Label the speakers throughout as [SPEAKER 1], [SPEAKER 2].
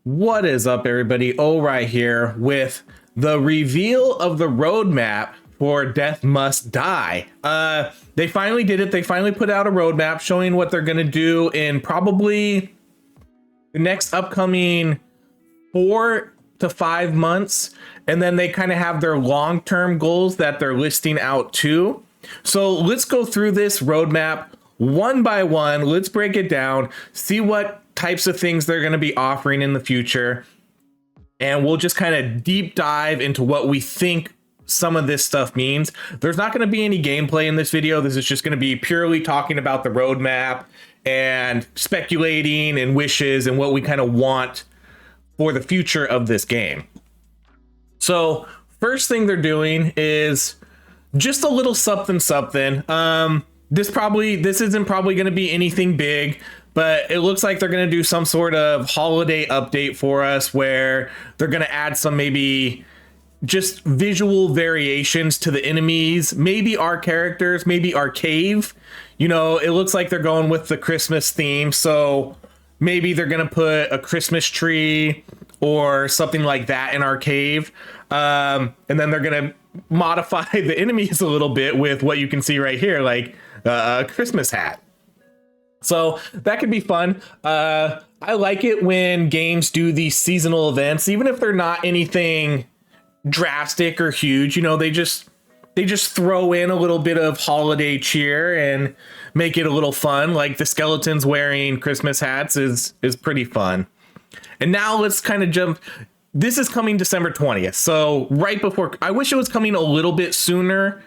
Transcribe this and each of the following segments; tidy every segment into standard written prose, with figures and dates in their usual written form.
[SPEAKER 1] What is up, everybody? Right here with the reveal of the roadmap for Death Must Die. They finally did it. They finally put out a roadmap showing what they're going to do in probably the next upcoming 4 to 5 months. And then they kind of have their long-term goals that they're listing out too. So let's go through this roadmap one by one. Let's break it down, see what types of things they're going to be offering in the future, and we'll just kind of deep dive into what we think some of this stuff means. There's not going to be any gameplay in this video. This is just going to be purely talking about the roadmap and speculating and wishes and what we kind of want for the future of this game. So first thing they're doing is just a little something. This isn't probably going to be anything big, but it looks like they're going to do some sort of holiday update for us where they're going to add some maybe just visual variations to the enemies, maybe our characters, maybe our cave. You know, it looks like they're going with the Christmas theme, so maybe they're going to put a Christmas tree or something like that in our cave. And then they're going to modify the enemies a little bit with what you can see right here, like a Christmas hat. So that could be fun. I like it when games do these seasonal events, even if they're not anything drastic or huge. You know, they just throw in a little bit of holiday cheer and make it a little fun. Like the skeletons wearing Christmas hats is pretty fun. And now let's kind of jump. This is coming December 20th. So right before, I wish it was coming a little bit sooner.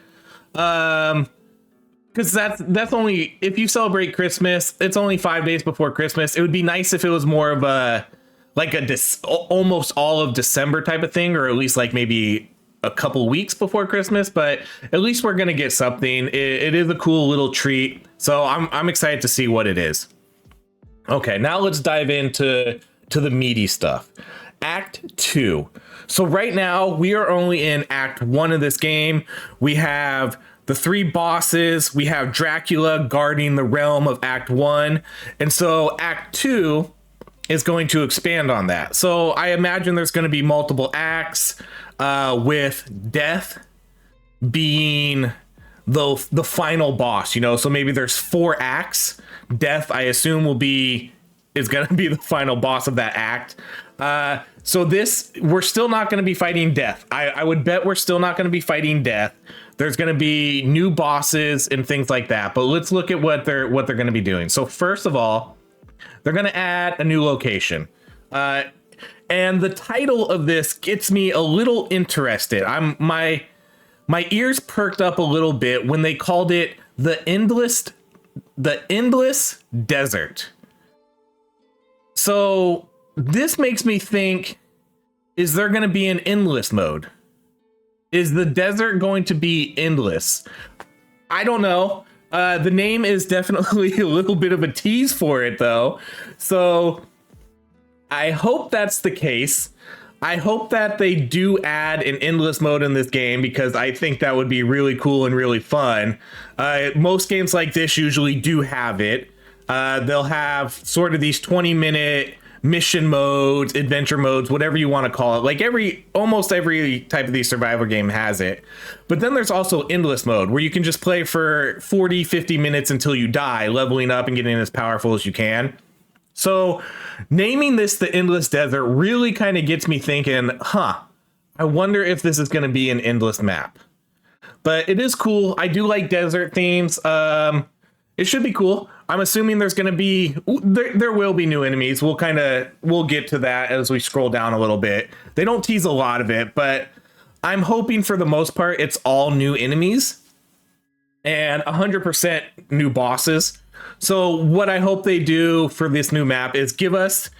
[SPEAKER 1] Because that's only, if you celebrate Christmas, it's only 5 days before Christmas. It would be nice if it was more of a almost all of December type of thing, or at least like maybe a couple weeks before Christmas. But at least we're gonna get something. It is a cool little treat, so I'm excited to see what it is. Okay, now let's dive into the meaty stuff. Act 2. So right now we are only in Act 1 of this game. We have the 3 bosses. We have Dracula guarding the realm of Act 1. And so Act 2 is going to expand on that. So I imagine there's going to be multiple acts, with Death being the final boss, you know. So maybe there's 4 acts. Death, I assume, is going to be the final boss of that act. So we're still not going to be fighting Death. I would bet we're still not going to be fighting Death. There's going to be new bosses and things like that. But let's look at what they're going to be doing. So first of all, they're going to add a new location. And the title of this gets me a little interested. My ears perked up a little bit when they called it the Endless Desert. So this makes me think, is there going to be an endless mode? Is the desert going to be endless? I don't know. The name is definitely a little bit of a tease for it, though. So I hope that's the case. I hope that they do add an endless mode in this game, because I think that would be really cool and really fun. Most games like this usually do have it. They'll have sort of these 20-minute mission modes, adventure modes, whatever you want to call it. Like almost every type of these survival game has it. But then there's also endless mode, where you can just play for 40, 50 minutes until you die, leveling up and getting as powerful as you can. So naming this the Endless Desert really kind of gets me thinking, I wonder if this is going to be an endless map. But it is cool. I do like desert themes. It should be cool. I'm assuming there's going to be, there will be new enemies. We'll get to that as we scroll down a little bit. They don't tease a lot of it, but I'm hoping for the most part it's all new enemies and 100% new bosses. So what I hope they do for this new map is give us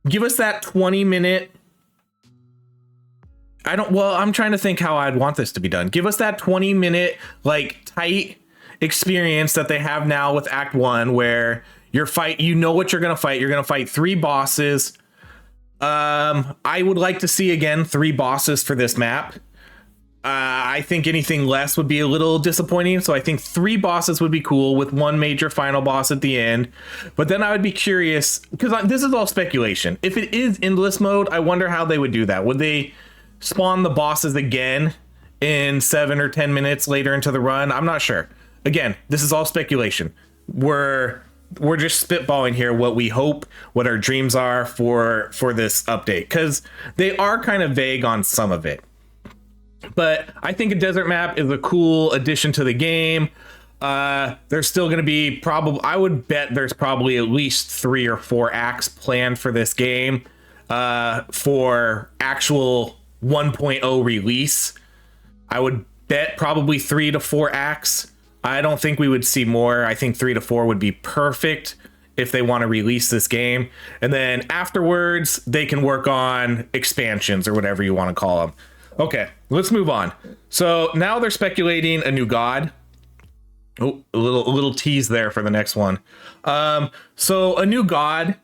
[SPEAKER 1] that 20-minute. I'm trying to think how I'd want this to be done. Give us that 20-minute like tight experience that they have now with Act 1, where you know what you're going to fight. You're going to fight 3 bosses. I would like to see again 3 bosses for this map. I think anything less would be a little disappointing. So I think 3 bosses would be cool with 1 major final boss at the end. But then I would be curious, because this is all speculation. If it is endless mode, I wonder how they would do that. Would they spawn the bosses again in 7 or 10 minutes later into the run? I'm not sure. Again, this is all speculation. We're just spitballing here what we hope, what our dreams are for this update, because they are kind of vague on some of it. But I think a desert map is a cool addition to the game. There's still going to be I would bet there's probably at least 3 or 4 acts planned for this game for actual 1.0 release. I would bet probably 3 to 4 acts. I don't think we would see more. I think 3 to 4 would be perfect if they want to release this game. And then afterwards, they can work on expansions or whatever you want to call them. Okay, let's move on. So now they're speculating a new god. Oh, a little tease there for the next one. So a new god.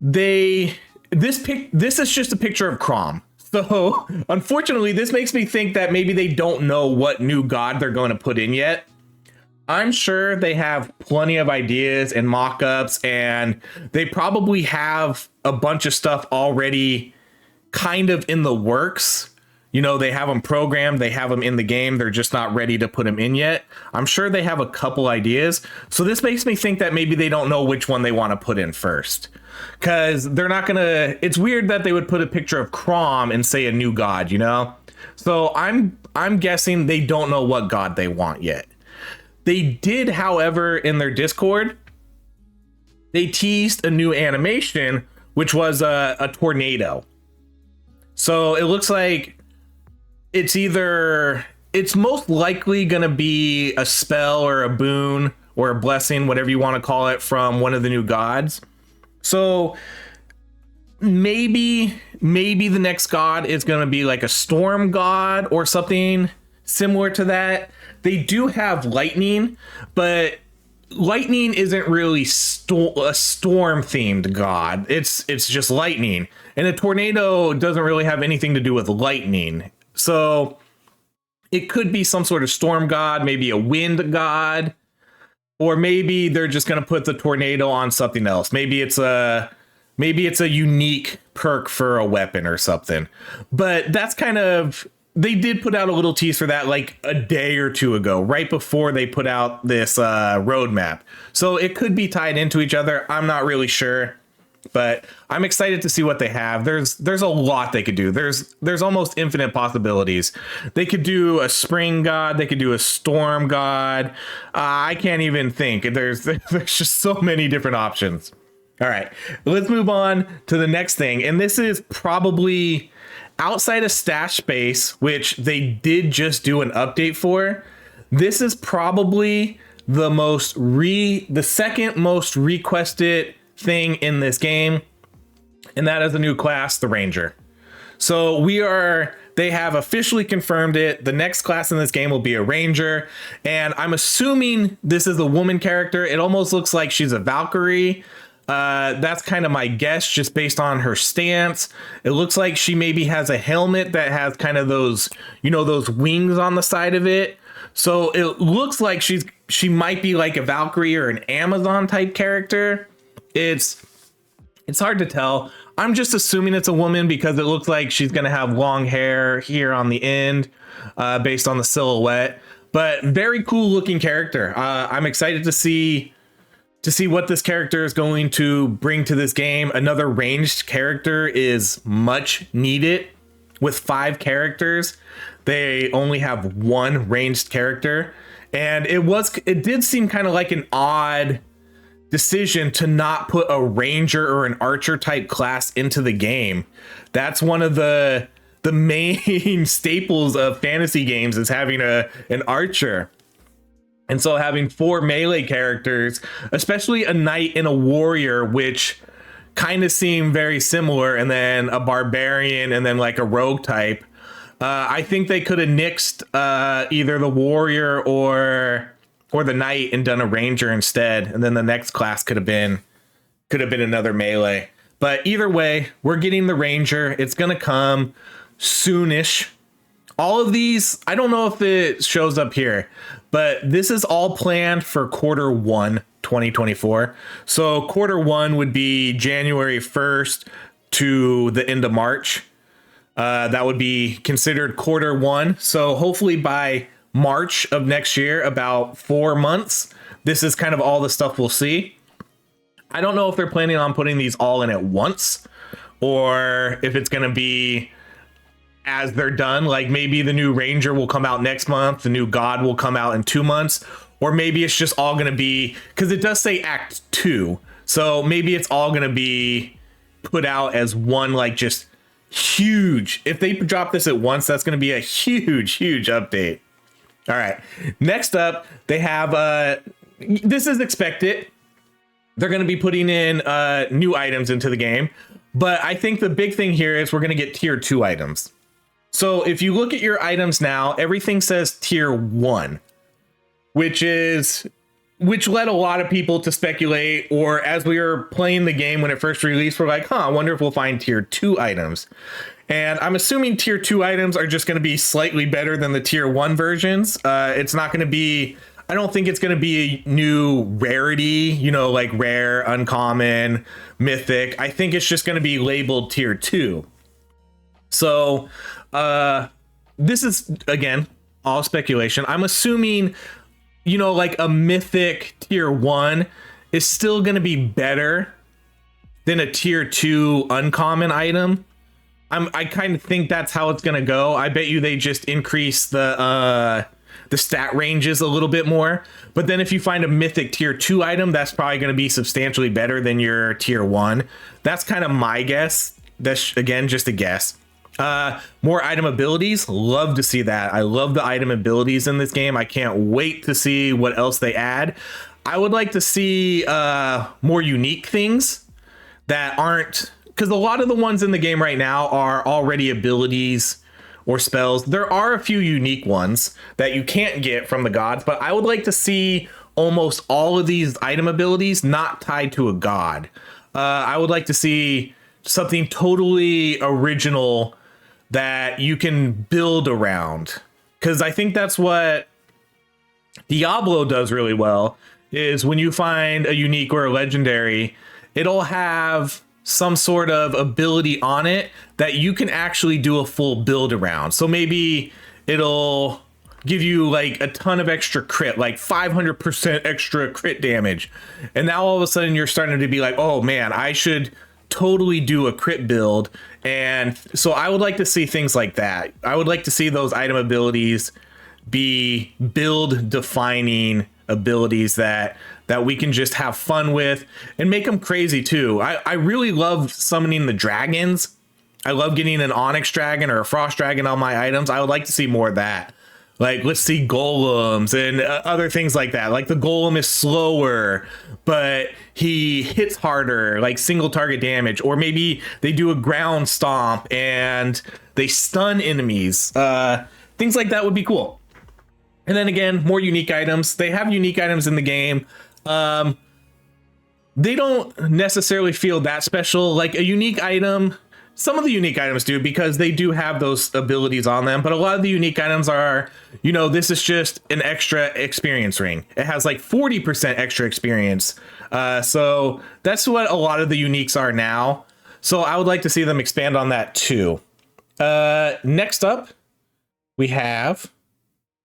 [SPEAKER 1] This is just a picture of Crom. So unfortunately, this makes me think that maybe they don't know what new god they're going to put in yet. I'm sure they have plenty of ideas and mock-ups, and they probably have a bunch of stuff already kind of in the works. You know, they have them programmed, they have them in the game, they're just not ready to put them in yet. I'm sure they have a couple ideas. So this makes me think that maybe they don't know which one they want to put in first. Because they're not going to... It's weird that they would put a picture of Crom and say a new god, you know? So I'm guessing they don't know what god they want yet. They did, however, in their Discord, they teased a new animation, which was a tornado. So it looks like it's most likely going to be a spell or a boon or a blessing, whatever you want to call it, from one of the new gods. So maybe the next god is going to be like a storm god or something similar to that. They do have lightning, but lightning isn't really a storm themed god. It's just lightning, and a tornado doesn't really have anything to do with lightning. So it could be some sort of storm god, maybe a wind god, or maybe they're just going to put the tornado on something else. Maybe it's a unique perk for a weapon or something. But that's kind of... They did put out a little tease for that like a day or 2 ago, right before they put out this roadmap. So it could be tied into each other. I'm not really sure, but I'm excited to see what they have. There's a lot they could do. There's almost infinite possibilities. They could do a spring god. They could do a storm god. I can't even think. There's just so many different options. All right, let's move on to the next thing. And this is probably... outside of stash space, which they did just do an update for, this is probably the second most requested thing in this game, and that is a new class, the Ranger. So they have officially confirmed it. The next class in this game will be a Ranger, and I'm assuming this is a woman character. It almost looks like she's a Valkyrie. That's kind of my guess, just based on her stance. It looks like she maybe has a helmet that has kind of those wings on the side of it. So it looks like she might be like a Valkyrie or an Amazon type character. It's hard to tell. I'm just assuming it's a woman because it looks like she's going to have long hair here on the end, based on the silhouette. But very cool looking character. I'm excited to see what this character is going to bring to this game. Another ranged character is much needed. With 5 characters, they only have 1 ranged character. And it did seem kind of like an odd decision to not put a ranger or an archer type class into the game. That's one of the main staples of fantasy games, is having an archer. And so having 4 melee characters, especially a knight and a warrior, which kind of seem very similar, and then a barbarian, and then like a rogue type. I think they could have nixed either the warrior or the knight and done a ranger instead, and then the next class could have been another melee. But either way, we're getting the ranger. It's gonna come soonish. all of these, I don't know if it shows up here, but this is all planned for Q1 2024. So Q1 would be January 1st to the end of March. That would be considered Q1. So hopefully by March of next year, about 4 months, this is kind of all the stuff we'll see. I don't know if they're planning on putting these all in at once, or if it's going to be as they're done. Like maybe the new Ranger will come out next month, the new God will come out in 2 months, or maybe it's just all going to be, because it does say Act 2, so maybe it's all going to be put out as one, like just huge. If they drop this at once, that's going to be a huge update. All right, next up they have this is expected, they're going to be putting in new items into the game, but I think the big thing here is we're going to get tier 2 items. So if you look at your items now, everything says tier 1, which led a lot of people to speculate, or as we were playing the game when it first released, we're like, I wonder if we'll find tier 2 items. And I'm assuming tier 2 items are just going to be slightly better than the tier 1 versions. It's not going to be, I don't think it's going to be a new rarity, like rare, uncommon, mythic. I think it's just going to be labeled tier 2. So this is, again, all speculation. I'm assuming, like a mythic tier 1 is still going to be better than a tier 2 uncommon item. I kind of think that's how it's going to go. I bet you they just increase the stat ranges a little bit more. But then if you find a mythic tier 2 item, that's probably going to be substantially better than your tier 1. That's kind of my guess. That's, again, just a guess. More item abilities. Love to see that. I love the item abilities in this game. I can't wait to see what else they add. I would like to see more unique things that aren't, because a lot of the ones in the game right now are already abilities or spells. There are a few unique ones that you can't get from the gods, but I would like to see almost all of these item abilities not tied to a god. I would like to see something totally original that you can build around, because I think that's what Diablo does really well, is when you find a unique or a legendary, it'll have some sort of ability on it that you can actually do a full build around. So maybe it'll give you like a ton of extra crit, like 500% extra crit damage, and now all of a sudden you're starting to be like, oh man, I should totally do a crit build. And so I would like to see things like that. I would like to see those item abilities be build defining abilities that we can just have fun with and make them crazy too. I really love summoning the dragons. I love getting an onyx dragon or a frost dragon on my items. I would like to see more of that. Like, let's see golems and other things like that. Like the golem is slower, but he hits harder, like single target damage. Or maybe they do a ground stomp and they stun enemies. Things like that would be cool. And then again, more unique items. They have unique items in the game. They don't necessarily feel that special. Like a unique item, some of the unique items do, because they do have those abilities on them, but a lot of the unique items are, this is just an extra experience ring. It has like 40% extra experience. So that's what a lot of the uniques are now. So I would like to see them expand on that too. Next up, we have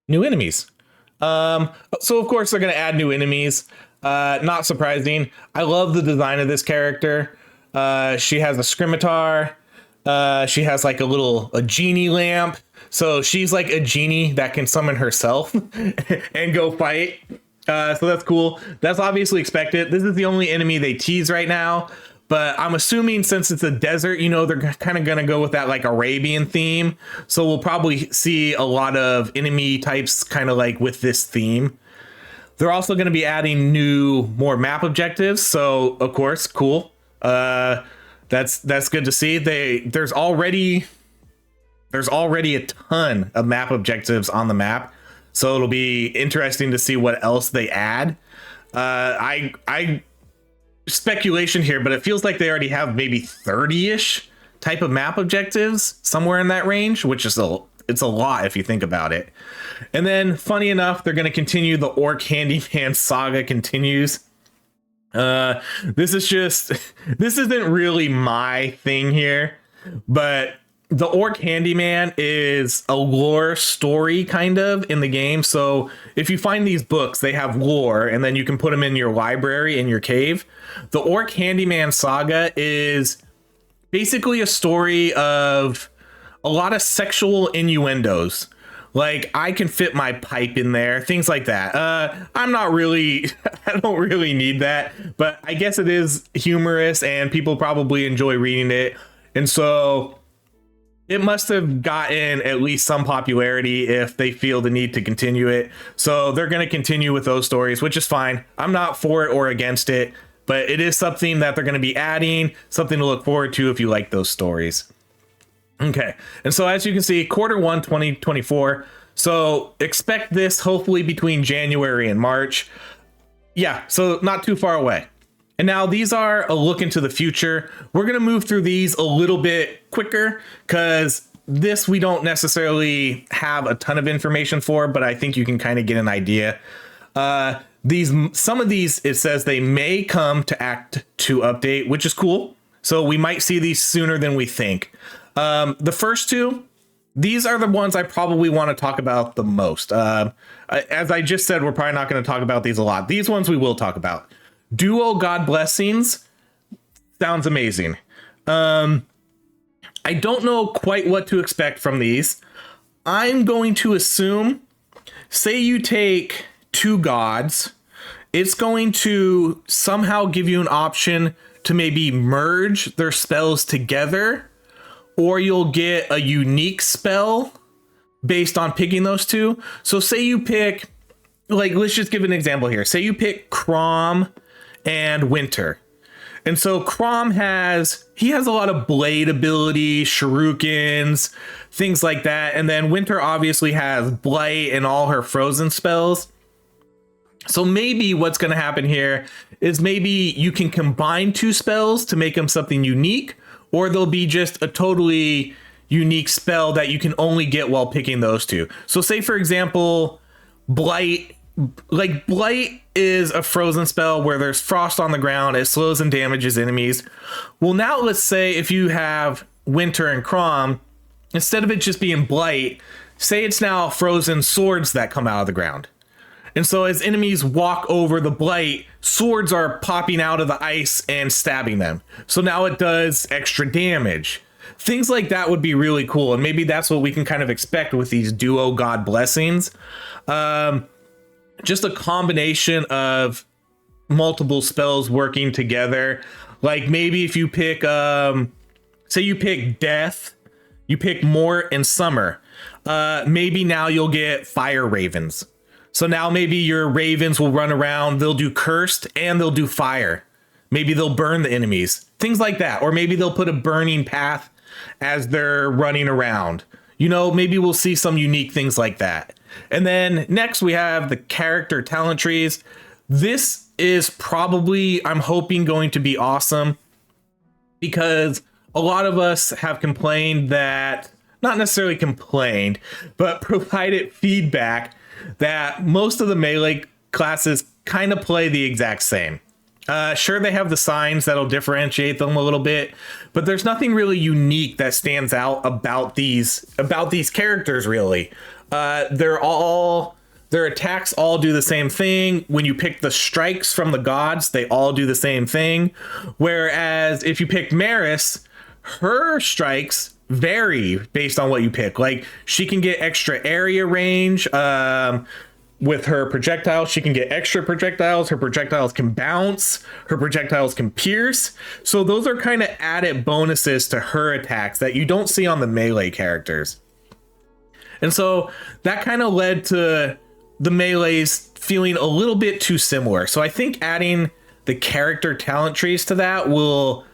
[SPEAKER 1] new enemies. So of course they're going to add new enemies. Not surprising. I love the design of this character. She has a scimitar. She has like a genie lamp. So she's like a genie that can summon herself and go fight. So that's cool. That's obviously expected. This is the only enemy they tease right now, but I'm assuming since it's a desert, they're kind of going to go with that like Arabian theme. So we'll probably see a lot of enemy types kind of like with this theme. They're also going to be adding more map objectives. So of course, cool. That's good to see. There's already a ton of map objectives on the map, so it'll be interesting to see what else they add. I speculation here, but it feels like they already have maybe 30-ish type of map objectives, somewhere in that range, which is it's a lot if you think about it. And then, funny enough, they're going to continue. The Orc Handyman saga continues. This isn't really my thing here, but the Orc Handyman is a lore story kind of in the game. So if you find these books, they have lore, and then you can put them in your library in your cave. The Orc Handyman saga is basically a story of a lot of sexual innuendos. Like, I can fit my pipe in there, things like that. I'm not really, I don't really need that, but I guess it is humorous and people probably enjoy reading it. And so it must have gotten at least some popularity if they feel the need to continue it. So they're going to continue with those stories, which is fine. I'm not for it or against it, but it is something that they're going to be adding, something to look forward to if you like those stories. Okay, and so as you can see, Q1 2024. So expect this hopefully between January and March. Yeah, so not too far away. And now these are a look into the future. We're going to move through these a little bit quicker because this we don't necessarily have a ton of information for, but I think you can kind of get an idea. Some of these, it says they may come to Act 2 update, which is cool. So we might see these sooner than we think. The first two, these are the ones I probably want to talk about the most. As I just said, we're probably not going to talk about these a lot. These ones we will talk about. Duo God Blessings sounds amazing. I don't know quite what to expect from these. I'm going to assume, say you take two gods, it's going to somehow give you an option to maybe merge their spells together, or you'll get a unique spell based on picking those two. So say you pick, like, let's just give an example here. Say you pick Crom and Winter. And so Crom has a lot of blade ability, shurikens, things like that. And then Winter obviously has Blight and all her frozen spells. So maybe what's going to happen here is maybe you can combine two spells to make them something unique, or there'll be just a totally unique spell that you can only get while picking those two. So say, for example, Blight. Like, Blight is a frozen spell where there's frost on the ground. It slows and damages enemies. Well, now let's say if you have Winter and Crom, instead of it just being Blight, say it's now frozen swords that come out of the ground. And so as enemies walk over the Blight, swords are popping out of the ice and stabbing them. So now it does extra damage. Things like that would be really cool. And maybe that's what we can kind of expect with these Duo God Blessings. Just a combination of multiple spells working together. Like maybe if you pick, say you pick Death, you pick Mort and Summer. Maybe now you'll get Fire Ravens. So now maybe your ravens will run around, they'll do cursed and they'll do fire. Maybe they'll burn the enemies, things like that. Or maybe they'll put a burning path as they're running around. You know, maybe we'll see some unique things like that. And then next we have the character talent trees. This is probably, I'm hoping, going to be awesome because a lot of us have complained that, not necessarily complained, but provided feedback that most of the melee classes kind of play the exact same. Sure, they have the signs that'll differentiate them a little bit, but there's nothing really unique that stands out about these characters, really. Their attacks all do the same thing. When you pick the strikes from the gods, they all do the same thing. Whereas if you pick Maris, her strikes vary based on what you pick. Like, she can get extra area range with her projectiles. She can get extra projectiles. Her projectiles can bounce. Her projectiles can pierce. So those are kind of added bonuses to her attacks that you don't see on the melee characters. And so that kind of led to the melees feeling a little bit too similar. So I think adding the character talent trees to that will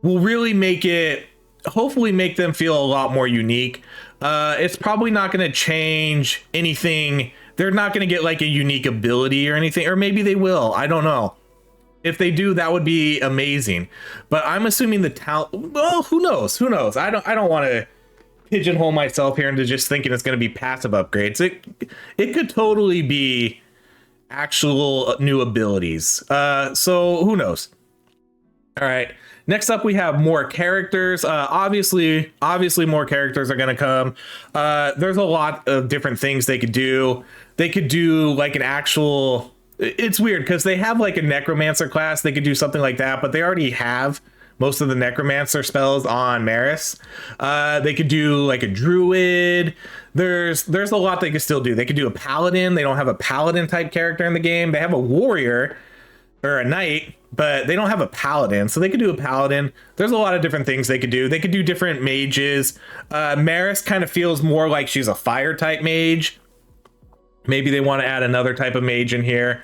[SPEAKER 1] really make it, hopefully make them feel a lot more unique. It's probably not going to change anything. They're not going to get like a unique ability or anything, or maybe they will. I don't know. If they do, that would be amazing. But I'm assuming the talent. Well, who knows? I don't want to pigeonhole myself here into just thinking it's going to be passive upgrades. It could totally be actual new abilities. So who knows? All right. Next up, we have more characters. Obviously more characters are going to come. There's a lot of different things they could do. They could do like an actual... It's weird because they have like a necromancer class. They could do something like that, but they already have most of the necromancer spells on Maris. They could do like a druid. There's a lot they could still do. They could do a paladin. They don't have a paladin type character in the game. They have a warrior or a knight, but they don't have a paladin, so they could do a paladin. There's a lot of different things they could do. They could do different mages. Maris kind of feels more like she's a fire type mage. Maybe they want to add another type of mage in here.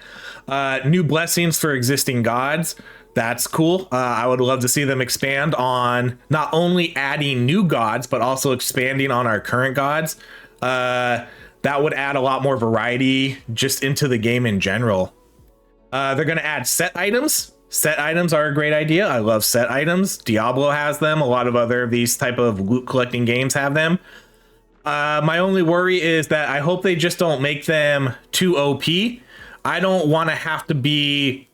[SPEAKER 1] New blessings for existing gods. That's cool. I would love to see them expand on not only adding new gods, but also expanding on our current gods. That would add a lot more variety just into the game in general. They're going to add set items. Set items are a great idea. I love set items. Diablo has them. A lot of other of these type of loot collecting games have them. My only worry is that I hope they just don't make them too OP. I don't want to have to be...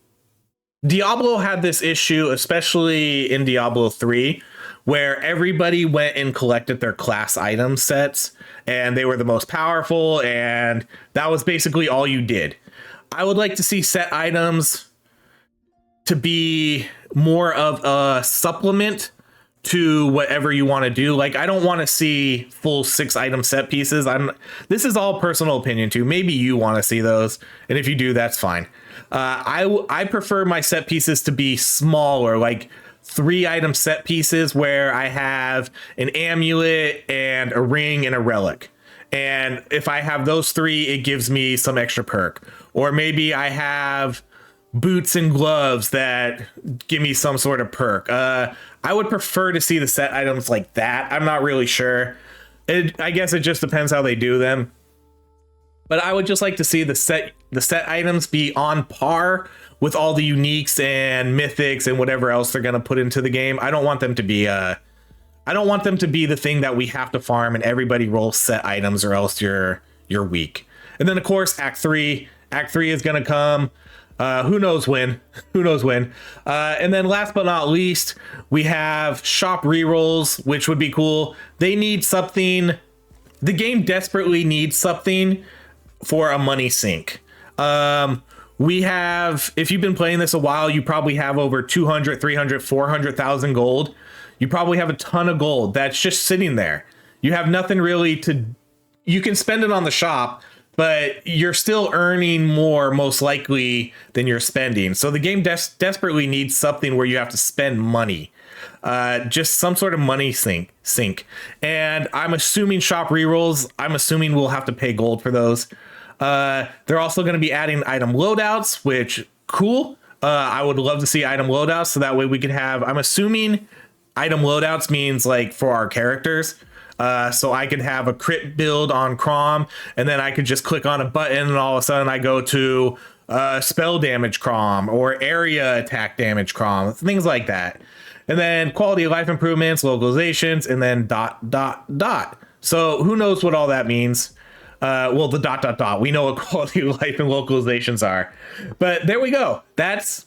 [SPEAKER 1] Diablo had this issue, especially in Diablo 3, where everybody went and collected their class item sets, and they were the most powerful, and that was basically all you did. I would like to see set items to be more of a supplement to whatever you want to do. Like, I don't want to see full 6 item set pieces. This is all personal opinion too. Maybe you want to see those, and if you do, that's fine. I prefer my set pieces to be smaller, like 3 item set pieces where I have an amulet and a ring and a relic. And if I have those 3, it gives me some extra perk. Or maybe I have boots and gloves that give me some sort of perk. I would prefer to see the set items like that. I'm not really sure. I guess it just depends how they do them. But I would just like to see the set items be on par with all the uniques and mythics and whatever else they're going to put into the game. I don't want them to be the thing that we have to farm and everybody rolls set items or else you're weak. And then of course Act 3 is going to come. Who knows when? And then last but not least, we have shop rerolls, which would be cool. They need something. The game desperately needs something for a money sink. We have, if you've been playing this a while, you probably have over 200, 300, 400,000 gold. You probably have a ton of gold that's just sitting there. You have nothing really to, you can spend it on the shop, but you're still earning more most likely than you're spending. So the game desperately needs something where you have to spend money. Just some sort of money sink. And I'm assuming shop rerolls, we'll have to pay gold for those. They're also going to be adding item loadouts, which cool. I would love to see item loadouts so that way we could have, I'm assuming item loadouts means like for our characters. So I could have a crit build on Crom, and then I could just click on a button and all of a sudden I go to spell damage Crom or area attack damage Crom, things like that. And then quality of life improvements, localizations, and then ... So who knows what all that means? Well, the ... We know what quality of life and localizations are. But there we go. That's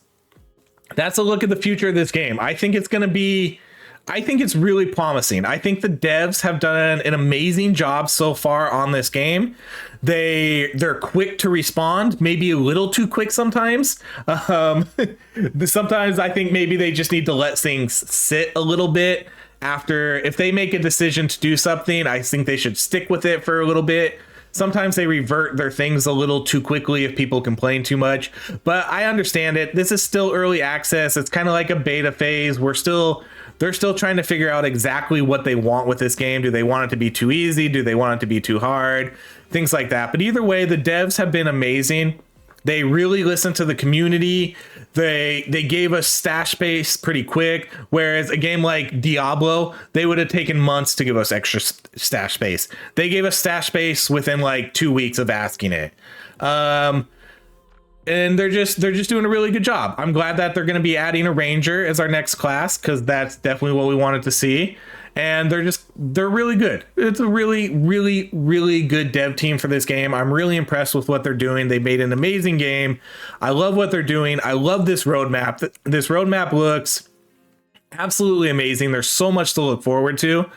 [SPEAKER 1] a look at the future of this game. I think it's really promising. I think the devs have done an amazing job so far on this game. They're quick to respond, maybe a little too quick sometimes. Sometimes I think maybe they just need to let things sit a little bit. After, if they make a decision to do something, I think they should stick with it for a little bit. Sometimes they revert their things a little too quickly if people complain too much, but I understand it. This is still early access. It's kind of like a beta phase. They're still trying to figure out exactly what they want with this game. Do they want it to be too easy? Do they want it to be too hard? Things like that. But either way, the devs have been amazing. They really listened to the community. They gave us stash space pretty quick, whereas a game like Diablo, they would have taken months to give us extra stash space. They gave us stash space within like 2 weeks of asking it. And they're just doing a really good job. I'm glad that they're going to be adding a ranger as our next class, because that's definitely what we wanted to see. and they're really good. It's a really good dev team for this game. I'm really impressed with what they're doing. They made an amazing game. I love what they're doing. I love this roadmap. This roadmap looks absolutely amazing. There's so much to look forward to.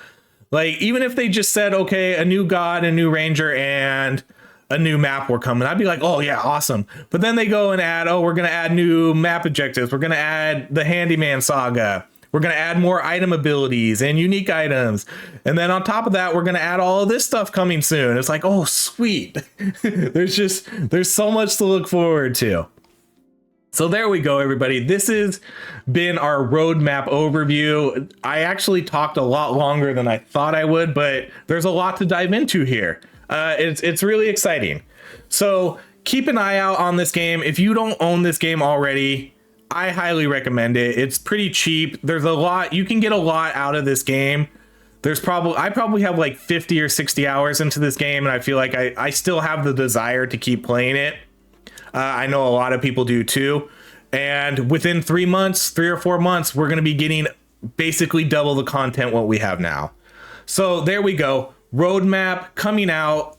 [SPEAKER 1] Like, even if they just said, okay, a new god, a new ranger, and a new map were coming, I'd be like, oh yeah, awesome. But then they go and add, oh, we're going to add new map objectives. We're going to add the handyman saga. We're going to add more item abilities and unique items. And then on top of that, we're going to add all of this stuff coming soon. It's like, oh, sweet. there's so much to look forward to. So there we go, everybody. This has been our roadmap overview. I actually talked a lot longer than I thought I would, but there's a lot to dive into here. It's really exciting. So keep an eye out on this game. If you don't own this game already, I highly recommend it. It's pretty cheap. There's a lot, you can get a lot out of this game. I probably have like 50 or 60 hours into this game, and I feel like I still have the desire to keep playing it. I know a lot of people do too. And within 3 or 4 months, we're going to be getting basically double the content what we have now. So there we go. Roadmap coming out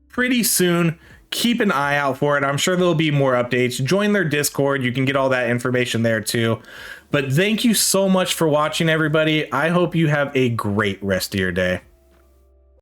[SPEAKER 1] pretty soon. Keep an eye out for it. I'm sure there'll be more updates. Join their Discord. You can get all that information there too. But thank you so much for watching, everybody. I hope you have a great rest of your day.